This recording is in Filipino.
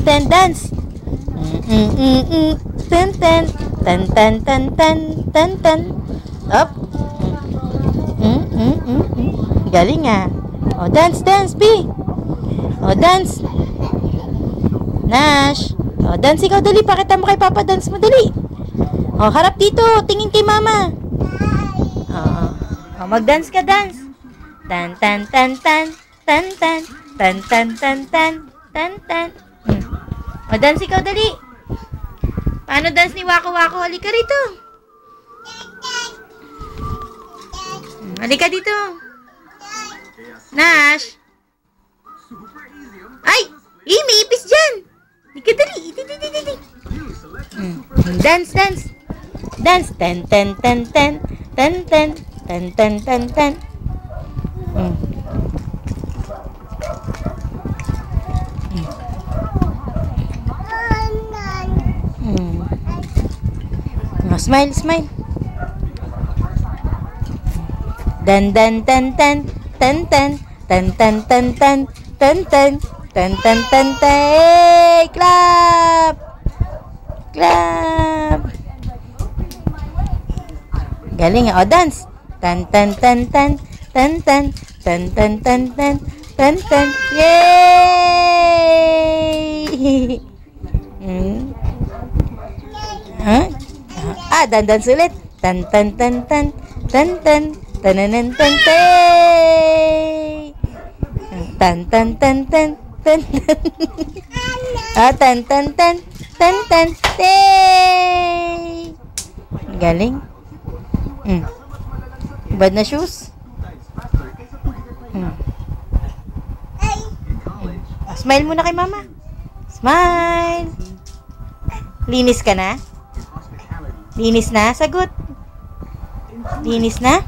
ten, dance. Ten, ten. Ten, ten, ten, ten. Ten, ten. Up. Galing nga. O, dance, dance, B. O, dance. Nash. O, dance ikaw, dali. Pakita mo kay Papa, dance mo, dali. O, harap dito. Tingin kay Mama. O, mag-dance ka, dance. Tan, tan, tan, tan. Tan, tan. Tan, tan, tan, tan. Tan, tan. O, dance ikaw, dali. Paano dance ni Wako Wako? Halika rito. Halika dito. Nash. Ay! May ipis dyan. Halika, dali. Dali. Dance, dance. Dance. Ten, ten, ten, ten. Ten, ten. Ten, ten, ten, ten. Smile, smile. Dan, dan, tan, tan. Tan, tan. Tan, tan, tan, tan. Tan, tan. Tan, tan, tan, tan. Clap! Clap! Galing nga. O, dance. Tan, tan, tan, tan. Tan, tan. Tan, tan, tan, tan. Tan, tan. Yay! Dandan sulit. Tan, tan, tan, tan. Tan, tan. Tananan, tan, tay. Tan, tan, tan, tan. Tan, tan. Tan, tan, tan. Tan, tan, tay. Galing. Bad na shoes. Smile muna kay Mama. Smile. Linis ka na? Linis na? Sagot. Linis na?